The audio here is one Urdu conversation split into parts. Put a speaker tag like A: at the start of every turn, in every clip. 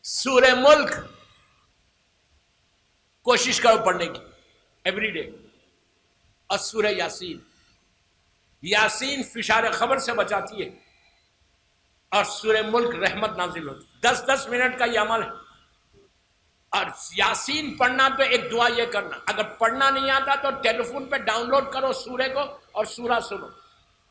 A: سورہ ملک کوشش کرو پڑھنے کی ایوری ڈے، اور سورہ یاسین. یاسین فشار خبر سے بچاتی ہے، اور سورہ ملک رحمت نازل ہوتی. 10 منٹ کا یہ عمل ہے. اور یاسین پڑھنا تو ایک دعا یہ کرنا، اگر پڑھنا نہیں آتا تو ٹیلی فون پہ ڈاؤن لوڈ کرو سورہ کو اور سورہ سنو.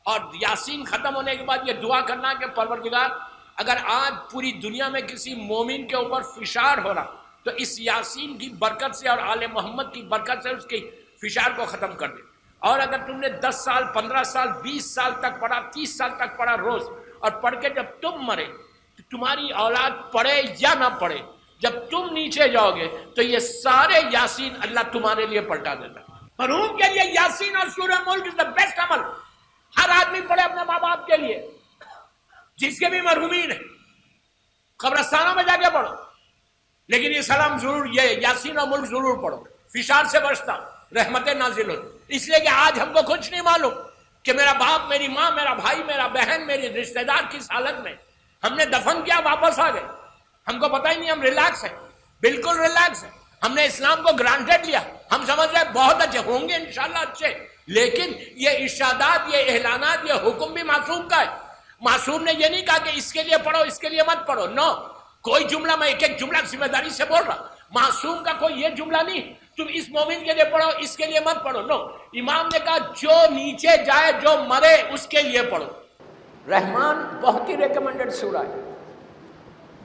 A: اور یاسین ختم ہونے کے بعد یہ دعا کرنا کہ پروردگار، اگر آج پوری دنیا میں کسی مومن کے اوپر فشار ہو رہا تو اس یاسین کی برکت سے اور آل محمد کی برکت سے اس کی فشار کو ختم کر دے. اور اگر تم نے 10 سال 15 سال 20 سال تک پڑھا، 30 سال تک پڑھا روز، اور پڑھ کے جب تم مرے تو تمہاری اولاد پڑھے یا نہ پڑھے، جب تم نیچے جاؤ گے تو یہ سارے یاسین اللہ تمہارے لیے پلٹا دیتا. مرحوم کے لیے یاسین اور سورہ ملک از دا بیسٹ عمل. ہر آدمی پڑھے اپنے ماں باپ کے لیے، جس کے بھی مرحومین ہیں قبرستانوں میں جا کے پڑھو، لیکن یہ سلام ضرور، یہ یاسین اور ملک ضرور پڑھو. فشار سے بچتا، رحمتیں نازل ہوتی. اس لیے کہ آج ہم کو کچھ نہیں معلوم کہ میرا باپ، میری ماں، میرا بھائی، میرا بہن، میری رشتہ دار کس حالت میں. ہم نے دفن کیا، واپس آ گئے، ہم کو پتہ ہی نہیں. ہم ریلیکس ہیں، بالکل ریلیکس ہیں. ہم نے اسلام کو گرانٹیڈ لیا. ہم سمجھ رہے بہت اچھے ہوں گے انشاءاللہ اچھے، لیکن یہ ارشادات، یہ اعلانات، یہ حکم بھی معصوم کا ہے. معصوم نے یہ نہیں کہا کہ اس کے لیے پڑھو اس کے لیے مت پڑھو. نو، کوئی جملہ میں ایک جملہ ذمہ داری سے بول رہا. معصوم کا کوئی یہ جملہ نہیں تم اس مومن کے لیے پڑھو اس کے لیے مت پڑھو. نو، امام نے کہا جو نیچے جائے، جو مرے، اس کے لیے پڑھو. رحمان بہت ہی ریکمنڈڈ سورہ ہے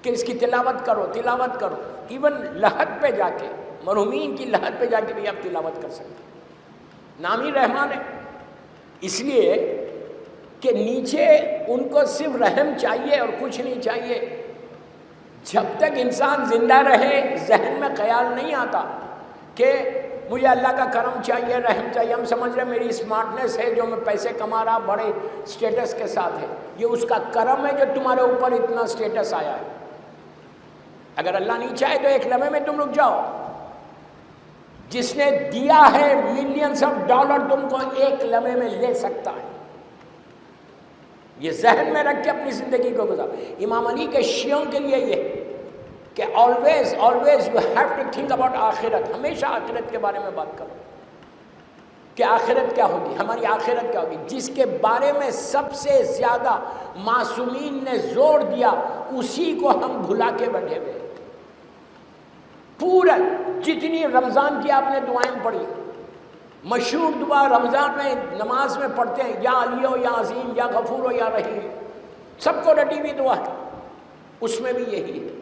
A: کہ اس کی تلاوت کرو. ایون لحد پہ جا کے، مرحومین کی لحد پہ جا کے بھی آپ تلاوت کر سکتے. نام ہی رحمان ہے، اس لیے کہ نیچے ان کو صرف رحم چاہیے اور کچھ نہیں چاہیے. جب تک انسان زندہ رہے ذہن میں خیال نہیں آتا کہ مجھے اللہ کا کرم چاہیے، رحم چاہیے. ہم سمجھ رہے میری اسمارٹنیس ہے جو میں پیسے کما رہا بڑے سٹیٹس کے ساتھ ہے. یہ اس کا کرم ہے جو تمہارے اوپر اتنا سٹیٹس آیا ہے. اگر اللہ نہیں چاہے تو ایک لمحے میں تم رک جاؤ. جس نے دیا ہے ملینز آف ڈالر تم کو ایک لمحے میں لے سکتا ہے. یہ ذہن میں رکھ کے اپنی زندگی کو گزار. امام علی کے شیعوں کے لیے یہ کہ always you have to think about آخرت. ہمیشہ آخرت کے بارے میں بات کرو کہ آخرت کیا ہوگی، ہماری آخرت کیا ہوگی. جس کے بارے میں سب سے زیادہ معصومین نے زور دیا اسی کو ہم بھلا کے بیٹھے ہوئے. پورا جتنی رمضان کی آپ نے دعائیں پڑھی، مشہور دعا رمضان میں نماز میں پڑھتے ہیں، یا علی ہو یا عظیم یا غفور ہو یا رحیم، سب کو رٹی ہوئی دعا ہے. اس میں بھی یہی ہے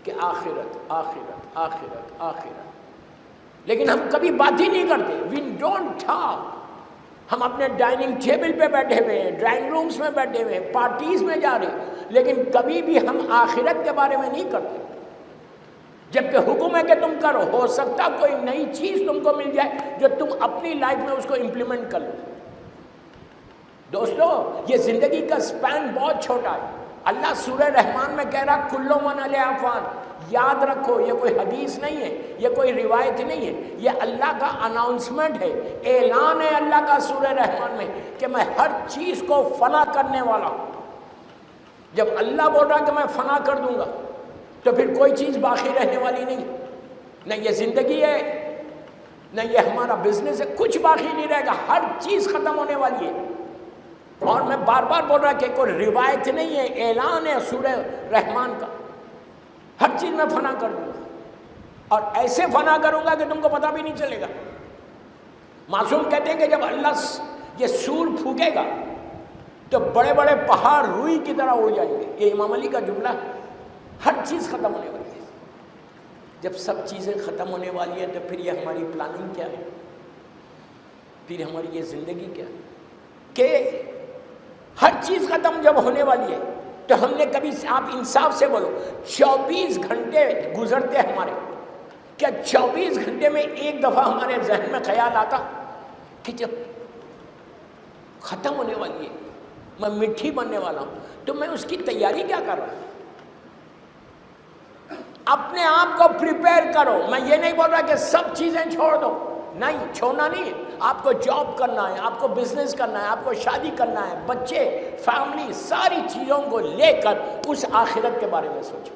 A: کہ آخرت آخرت آخرت آخرت. لیکن ہم کبھی بات ہی نہیں کرتے. We don't talk. ہم اپنے ڈائننگ ٹیبل پہ بیٹھے ہوئے ہیں، ڈرائنگ رومز میں بیٹھے ہوئے ہیں، پارٹیز میں جا رہے ہیں، لیکن کبھی بھی ہم آخرت کے بارے میں نہیں کرتے. جبکہ حکم ہے کہ تم کرو. ہو سکتا کوئی نئی چیز تم کو مل جائے جو تم اپنی لائف میں اس کو امپلیمنٹ کر لو. دوستو، یہ زندگی کا سپین بہت چھوٹا ہے. اللہ سورہ رحمان میں کہہ رہا کلو من علیہ فان. یاد رکھو یہ کوئی حدیث نہیں ہے، یہ کوئی روایت نہیں ہے، یہ اللہ کا اناؤنسمنٹ ہے، اعلان ہے اللہ کا سورہ رحمان میں کہ میں ہر چیز کو فنا کرنے والا ہوں. جب اللہ بول رہا کہ میں فنا کر دوں گا تو پھر کوئی چیز باقی رہنے والی نہیں. نہ یہ زندگی ہے، نہ یہ ہمارا بزنس ہے، کچھ باقی نہیں رہے گا. ہر چیز ختم ہونے والی ہے. اور میں بار بار بول رہا کہ کوئی روایت نہیں ہے، اعلان ہے سورہ رحمان کا. ہر چیز میں فنا کر دوں گا، اور ایسے فنا کروں گا کہ تم کو پتہ بھی نہیں چلے گا. معصوم کہتے ہیں کہ جب اللہ یہ سور پھونکے گا تو بڑے بڑے پہاڑ روئی کی طرح ہو جائیں گے. یہ امام علی کا جملہ ہے. ہر چیز ختم ہونے والی ہے. جب سب چیزیں ختم ہونے والی ہیں تو پھر یہ ہماری پلاننگ کیا ہے، پھر ہماری یہ زندگی کیا ہے کہ ہر چیز ختم جب ہونے والی ہے تو ہم نے کبھی، آپ انصاف سے بولو، 24 گھنٹے گزرتے ہمارے، کیا 24 گھنٹے میں ایک دفعہ ہمارے ذہن میں خیال آتا کہ جب ختم ہونے والی ہے، میں مٹھی بننے والا ہوں، تو میں اس کی تیاری کیا کر رہا ہوں؟ اپنے آپ کو پریپیئر کرو. میں یہ نہیں بول رہا کہ سب چیزیں چھوڑ دو، نہیں، چھوڑنا نہیں ہے. آپ کو جاب کرنا ہے، آپ کو بزنس کرنا ہے، آپ کو شادی کرنا ہے، بچے، فیملی، ساری چیزوں کو لے کر اس آخرت کے بارے میں سوچو.